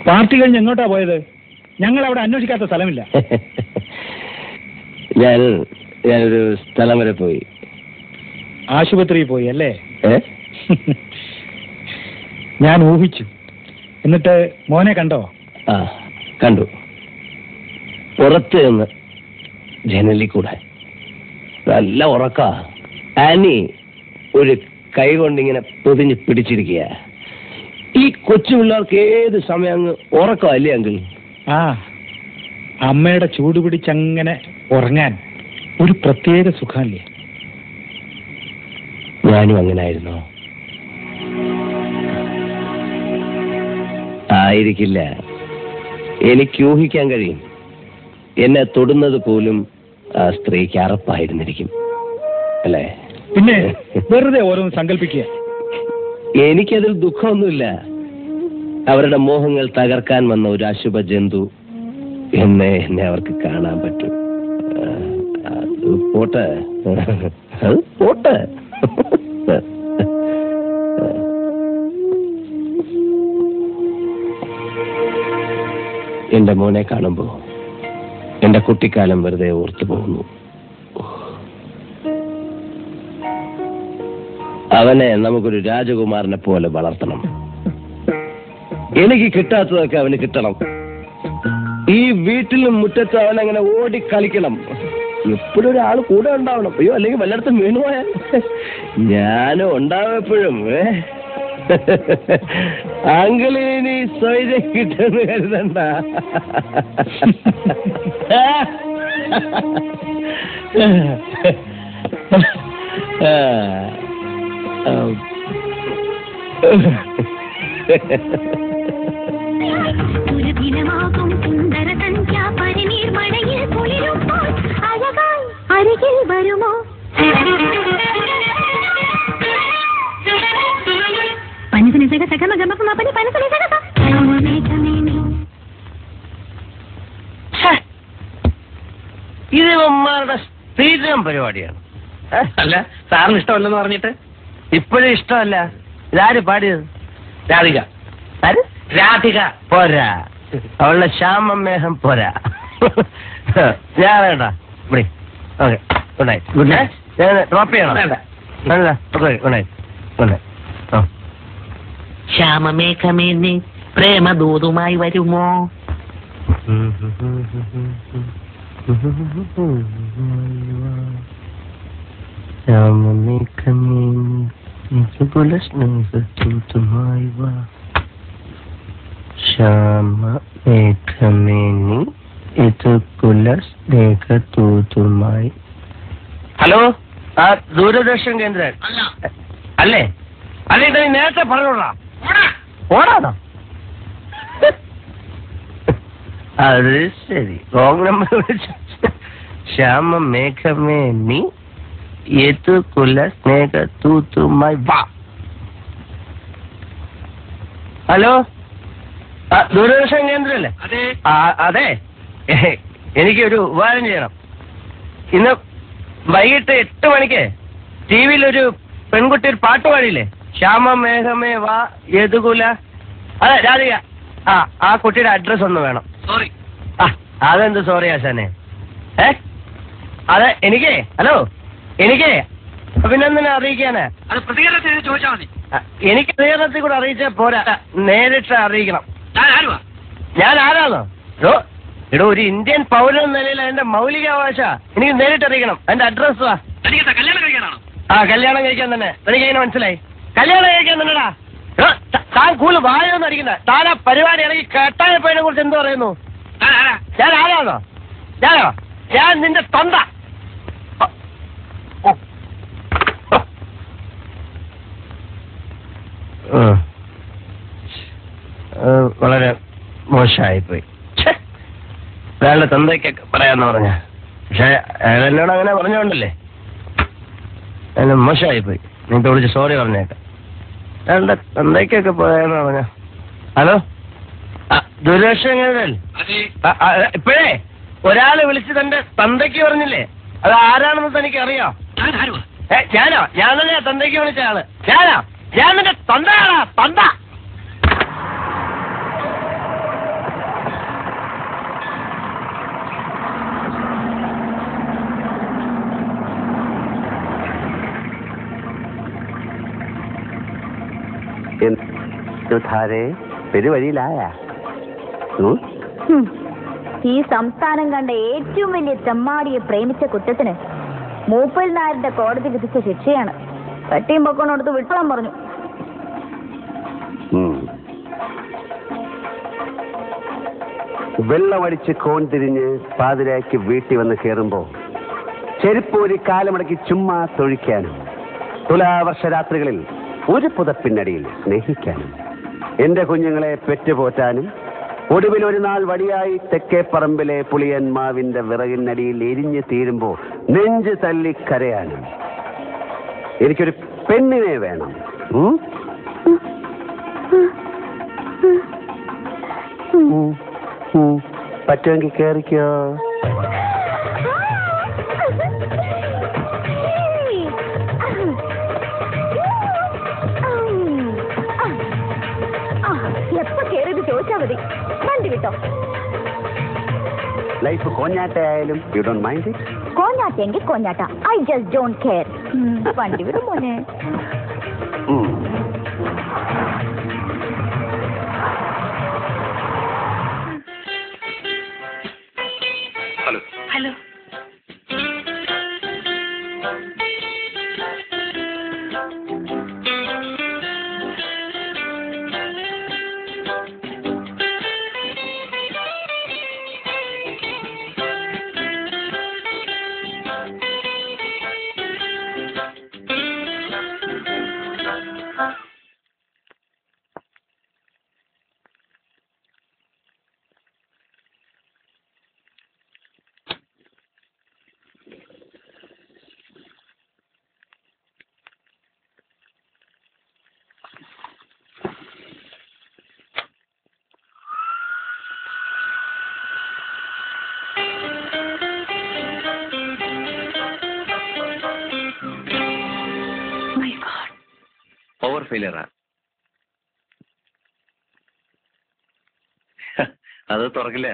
Party കഴിഞ്ഞ് എങ്ങോട്ടാ പോയത്? ഞങ്ങൾ അവിടെ അന്വേഷിക്കാത്ത സ്ഥലമില്ല. ഞാനൊരു സ്ഥലം വരെ പോയി. ആശുപത്രിയിൽ പോയി അല്ലേ? ഞാൻ ഊഹിച്ചു. എന്നിട്ട് മോനെ കണ്ടോ? ആ, കണ്ടു. പുറത്ത് നിന്ന് ജനലിൽ കൂടെ നല്ല ഉറക്ക. ആനി ഒരു കൈ കൊണ്ടിങ്ങനെ പൊതിഞ്ഞ് പിടിച്ചിരിക്കുക. ഈ കൊച്ചു പിള്ളേർക്ക് ഏത് സമയം അങ്ങ് ഉറക്കമല്ലേ അങ്കിൾ? ആ, അമ്മയുടെ ചൂട് പിടിച്ചങ്ങനെ ഉറങ്ങാൻ ഒരു പ്രത്യേക സുഖമല്ലേ? ഞാനും അങ്ങനായിരുന്നു. ആയിരിക്കില്ല, എനിക്ക് ഊഹിക്കാൻ കഴിയും. എന്നെ തൊടുന്നത് പോലും ആ സ്ത്രീക്ക് അറപ്പായിരുന്നിരിക്കും അല്ലേ? പിന്നെ വെറുതെ ഓരോന്ന് സങ്കല്പിക്കുക. എനിക്കതിൽ ദുഃഖമൊന്നുമില്ല. അവരുടെ മോഹങ്ങൾ തകർക്കാൻ വന്ന ഒരു അശുഭ ജന്തു എന്നെ അവർക്ക് കാണാൻ പറ്റും. പോട്ടെ, പോട്ടെ. എന്റെ മോനെ കാണുമ്പോ എന്റെ കുട്ടിക്കാലം വെറുതെ ഓർത്തു പോകുന്നു. അവനെ നമുക്കൊരു രാജകുമാരനെ പോലെ വളർത്തണം. എനിക്ക് കിട്ടാത്തതൊക്കെ അവന് കിട്ടണം. ഈ വീട്ടിലും മുറ്റത്തും അവനങ്ങനെ ഓടി കളിക്കണം. എപ്പോഴും ഒരാൾ കൂടെ ഉണ്ടാവണം. അയ്യോ, അല്ലെങ്കിൽ വല്ലയിടത്തും വീണുപോയാൽ ഞാനും ഉണ്ടാവും എപ്പോഴും. അങ്കിളിനി സ്വൈര്യം കിട്ടുമെന്ന് കരുതണ്ട. വരുമോ? ഇത് ഉമ്മാരുടെ സ്ഥിരം പരിപാടിയാണ്. അല്ല, സാറിന് ഇഷ്ടമല്ലെന്ന് പറഞ്ഞിട്ട് ഇപ്പോഴും ഇഷ്ടമല്ല. ഇതാര് പാടിയത്? രാധിക. ആര്? രാധിക പോരാ, അവളുടെ ശ്യാമമേഹം പോരാ. ഞാൻ വേണ്ട. ഇവിടെ okay, good night. Good night. ഞാൻ ഡ്രോപ്പ് ചെയ്യണം. വേണ്ട. അല്ല, okay, good night. Good night. ശ്യാമമേഘമേ നീ പ്രേമദൂതുമായി വരുമോ? ശ്യാമമേഘമേ ഇതുപോലെ സ്നേഹദൂതുമായി വാ. ശ്യാമമേഘമേ നീ ഇതുപോലെ സ്നേഹദൂതുമായി. ഹലോ, ആ ദൂരദർശൻ കേന്ദ്രൻ അല്ലേ? അല്ലേ, നീ നേരത്തെ പറഞ്ഞോടാ. ഓടാണോ? അത് ശരി, റോങ് നമ്പർ വിളിച്ചു. ശ്യാമമേഘമേ നീ ഏതുകുല സ്നേഹദൂതുമായി വാ. ഹലോ, ദൂരദർശൻ കേന്ദ്രല്ലേ? അതെ, എനിക്കൊരു ഉപകാരം ചെയ്യണം. ഇന്ന് വൈകിട്ട് 8 മണിക്ക് TV-യിൽ ഒരു പെൺകുട്ടി ഒരു പാട്ട് പാടിയില്ലേ? ശ്യാമമേഘമേ വാ യദുകുല. അതെ, രാധിക. ആ കുട്ടിയുടെ അഡ്രസ് ഒന്ന് വേണം. സോറി. അതെന്ത് സോറി ആശാനെ? അതെ, എനിക്ക് ഹലോ, എനിക്ക് അഭിനന്ദനം അറിയിക്കാന്. അത് പ്രതികരണത്തിൽ ചോദിച്ചാൽ മതി. എനിക്ക് പ്രതികരണത്തിൽ കൂടെ അറിയിച്ചാൽ പോരാ, നേരിട്ട് അറിയിക്കണം. ഞാൻ ആരാന്നോ? എടോ, ഒരു ഇന്ത്യൻ പൗരൻ എന്ന നിലയിൽ അതിന്റെ മൗലികാവകാശ എനിക്ക് നേരിട്ട് അറിയിക്കണം. അതിന്റെ അഡ്രസ് വാ. കല്യാണം കഴിക്കാനാണോ? കല്യാണം കഴിക്കാൻ തന്നെ. എനിക്ക് എങ്ങനെ മനസ്സിലായി? കല്യാണം കഴിക്കാൻ തന്നെടാ. താൻ കൂടുതൽ വായൊന്നും അടിക്കണ്ട. താൻ ആ പരിപാടി ഇറങ്ങി കെട്ടായപ്പോയെ കുറിച്ച് എന്ത് പറയുന്നു? ഞാൻ ആരാന്നോ? ഞാൻ നിന്റെ തൊണ്ട. വളരെ മോശമായിപ്പോയി. അയാളുടെ തന്തയ്ക്കൊക്കെ പറയാന്ന് പറഞ്ഞ, പക്ഷെ അയാൾ എന്നോട് അങ്ങനെ പറഞ്ഞോണ്ടല്ലേ അതിന് മോശമായിപ്പോയി. നിനക്ക് വിളിച്ച് സോറി പറഞ്ഞേക്കാം. അയാളുടെ തന്തയ്ക്കൊക്കെ പറയാന്ന് പറഞ്ഞ. ഹലോ, ദൂരദർശൻ ഇപ്പോഴേ ഒരാള് വിളിച്ച് തന്റെ തന്തയ്ക്ക് പറഞ്ഞില്ലേ? അത് ആരാണെന്ന് തനിക്ക് അറിയാം? ഞാനോ? ഞാൻ തന്നെയാ തന്തയ്ക്ക് വിളിച്ച ആള്. ഞാൻ നിന്റെ തൊണ്ടയാണോ? തൊണ്ട. വിഷ്ണുധാരെ പെരുവഴിയിലായ ഈ സംസ്ഥാനം കണ്ട ഏറ്റവും വലിയ ചെമ്മാടിയെ പ്രേമിച്ച കുറ്റത്തിന് മൂപ്പൽ നായരുടെ കോടതി വിധിച്ച ശിക്ഷയാണ്. വെട്ടിയും പൊക്കോണടുത്ത് വിട്ടോളം പറഞ്ഞു. വെള്ളമടിച്ച് കോൺ തിരിഞ്ഞ് പാതിരായ്ക്ക് വീട്ടിൽ വന്ന് കയറുമ്പോ ചെരുപ്പൂരി കാലമടക്കി ചുമ്മാ തൊഴിക്കാനും തുലാവർഷരാത്രികളിൽ ഒരു പുതപ്പിന്നടിയിൽ സ്നേഹിക്കാനും എന്റെ കുഞ്ഞുങ്ങളെ പെറ്റുപോറ്റാനും ഒടുവിൽ ഒരു നാൾ വടിയായി തെക്കേപ്പറമ്പിലെ പുളിയന്മാവിന്റെ വിറകിനടിയിൽ എരിഞ്ഞു തീരുമ്പോ നെഞ്ച് തല്ലി കരയാനും എനിക്കൊരു പെണ്ണിനെ വേണം. പറ്റുമെങ്കിൽ കേറിക്കോ. എപ്പോ കേറിയത് ചോദിച്ചാ മതി. വണ്ടി വിട്ടോ. ലൈഫ് കോഞ്ഞാട്ടയായാലും യു ഡോണ്ട് മൈൻഡ് ഇറ്റ്. കോഞ്ഞാട്ടെങ്കിൽ കോഞ്ഞാട്ട. I just don't care. വണ്ടി വിടും മോനെ. Hello hello. ഓവർ ഫെയിലിയറാ. അത് തുറക്കില്ല.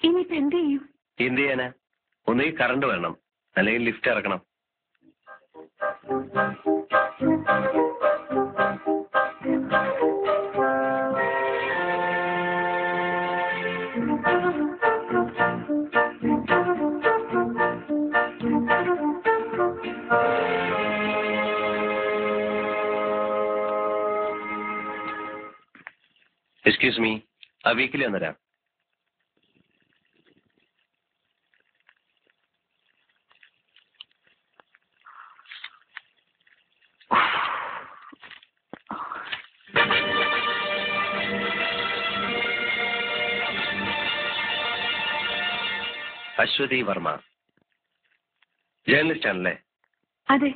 ഇനിയിപ്പോ എന്ത് ചെയ്യും? എന്ത് ചെയ്യാനാ? ഒന്നുകിൽ കറണ്ട് വേണം, അല്ലെങ്കിൽ ലിഫ്റ്റ് ഇറക്കണം. എക്സ്ക്യൂസ് മീ, ആ വീക്കിലി വന്നരാം. അശ്വതി വർമ്മ, ജേർണലിസ്റ്റ് ആണല്ലേ? അതെ.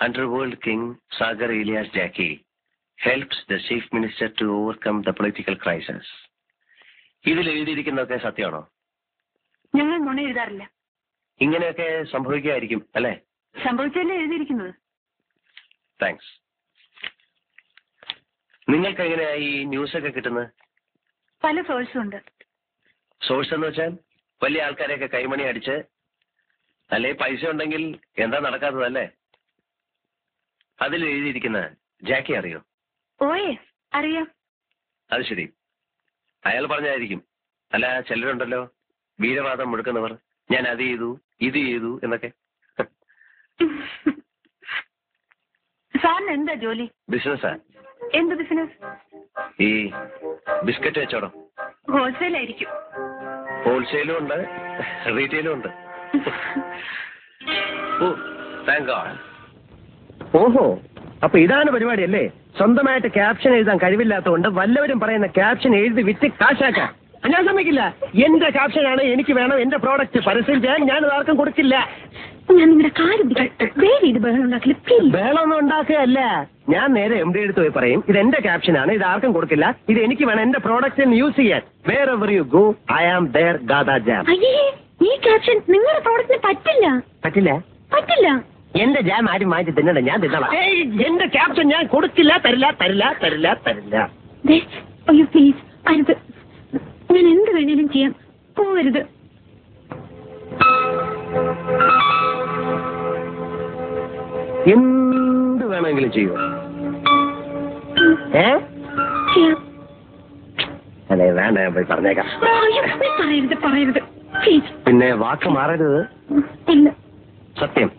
Underworld king Sagar alias Jacky helps the chief minister to overcome the political crisis. ഇതിൽ എഴുതിയിരിക്കുന്നതൊക്കെ സത്യമാണോ? ഞങ്ങൾ നുണ എഴുതാറില്ല. ഇങ്ങനെയൊക്കെ സംഭവിക്കായിരിക്കും അല്ലേ? സംഭവിച്ചല്ലേ എഴുതിയിരിക്കുന്നത്. താങ്ക്സ്. നിങ്ങൾക്ക് എങ്ങനെയാ ഈ ന്യൂസൊക്കെ കിട്ടുന്നത്? പല സോഴ്സും ഉണ്ട്. സോഴ്സ് എന്ന് വെച്ചാൽ വലിയ ആൾക്കാരെയൊക്കെ കൈമണി അടിച്ച്, അല്ലെ പൈസ ഉണ്ടെങ്കിൽ എന്താ നടക്കാത്തതല്ലേ? അതിൽ എഴുതിയിരിക്കുന്ന ജാക്കി അറിയോ? ഓയേ അറിയാം. അത് ശരി, അയാൾ പറഞ്ഞായിരിക്കും. അല്ല, ചിലരുണ്ടല്ലോ വീരവാദം മുഴക്കുന്നവർ, ഞാൻ അത് ചെയ്തു ഇത് ചെയ്തു എന്നൊക്കെ. സാറിന് എന്താ ജോലി? ബിസിനസ്സാ. എന്ത് ബിസിനസ്? ഈ ബിസ്ക്കറ്റ് വെച്ചോടോ. ഹോൾസെയിൽ ആയിരിക്കും. ഹോൾസെയിലും ഉണ്ട്, റീറ്റെയിലും ഉണ്ട്. ഓ, താങ്ക് ഗോഡ്. ഓഹോ, അപ്പൊ ഇതാണ് പരിപാടി അല്ലേ? സ്വന്തമായിട്ട് ക്യാപ്ഷൻ എഴുതാൻ കഴിവില്ലാത്തതുകൊണ്ട് വല്ലവരും പറയുന്ന ക്യാപ്ഷൻ എഴുതി വിറ്റ് കാശാക്കാം. ഞാൻ സമ്മതിക്കില്ല. എന്റെ ക്യാപ്ഷനാണ് എനിക്ക് വേണം. എന്റെ പ്രോഡക്റ്റ് പരസ്യം ചെയ്യാൻ ഞാൻ ആർക്കും കൊടുക്കില്ല. ഞാൻ നിങ്ങളുടെ കാര്യം ബഹളമൊന്നും ഉണ്ടാക്കുകയല്ല. ഞാൻ നേരെ MD എടുത്ത് പോയി പറയും, ഇത് എന്റെ ക്യാപ്ഷനാണ്, ഇത് ആർക്കും കൊടുക്കില്ല, ഇത് എനിക്ക് വേണം എന്റെ പ്രോഡക്റ്റ് യൂസ് ചെയ്യാൻ. Wherever you go, I am there, Gada Jam. ഈ ക്യാപ്ഷൻ നിങ്ങളുടെ പ്രോഡക്റ്റിന് പറ്റില്ല. പറ്റില്ല? പറ്റില്ല. എന്റെ ജാം ആരും വാങ്ങിച്ച് തിന്നണ്ട, ഞാൻ തിന്നണം. എന്റെ ക്യാപ്ഷൻ ഞാൻ കൊടുക്കില്ല, തരില്ല തരില്ല തരില്ല തരില്ല. അയ്യോ പ്ലീസ്, അരുത്. ഞാൻ എന്ത് വേണേലും ചെയ്യാം, പോവരുത്. എന്ത് വേണമെങ്കിലും ചെയ്യൂ. അതെ, വേണ്ട, ഞാൻ പോയി പറഞ്ഞേക്കാം. പറയരുത് പ്ലീസ്. പിന്നെ വാക്ക് മാറരുത്. ഇല്ല. സത്യം.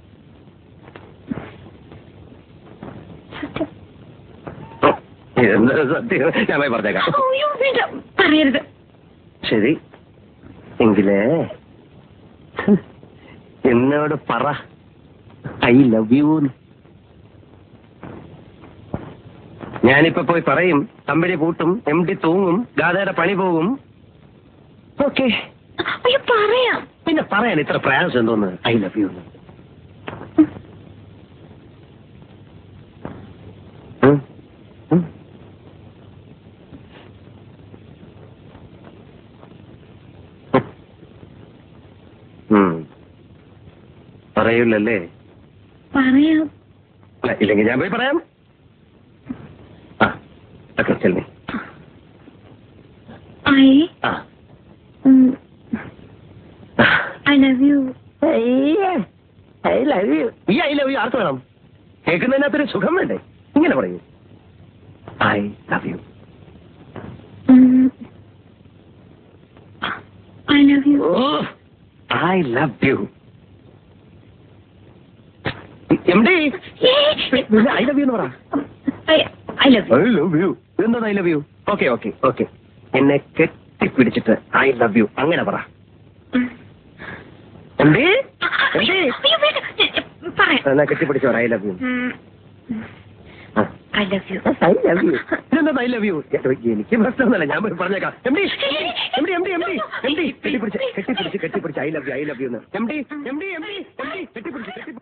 എന്താ സത്യം? ഞാൻ പോയി പറഞ്ഞേക്കാം. പറയരുത്. ശരി, എങ്കിലേ എന്നോട് പറ ഐ ലവ് യു. ഞാനിപ്പോ പോയി പറയും, കമ്പനി പൂട്ടും, MD തൂങ്ങും, ഗാഥയുടെ പണി പോകും. ഓക്കെ, അയ്യോ പറയാം. പിന്നെ പറയാൻ ഇത്ര പ്രയാസം എന്തോന്ന് ഐ ലവ് യു. പറയൂലല്ലേ? പറയാം. ഇല്ലെങ്കിൽ ഞാൻ പോയി പറയാം. ഓക്കെ, ചെല്ലി. I love you. I love you. ഈ ഐ ലവ് യു ആർക്ക് വേണം? കേൾക്കുന്നതിനകത്തൊരു സുഖം വേണ്ടേ? ഇങ്ങനെ പറയൂ, I love you. I love you. I love you. MD, I love you എന്ന് പറ. I love you. I love you. എന്താണ് I love you? Okay okay okay, എന്നെ കെട്ടിപ്പിടിച്ചിട്ട് ഐ ലവ് യു അങ്ങനെ പറ. MD, എന്നാ കെട്ടിപ്പിടിച്ചു പറ I love you. I love you. I love U. ഇതെന്താ ഐ ലവ് യു? എനിക്ക് പ്രശ്നമൊന്നുമല്ല, ഞാൻ പോയി പറഞ്ഞേക്കാം. MD കെട്ടിപ്പിടിച്ച് I love U, I love you എന്ന്. MD കെട്ടിപ്പിടിച്ച്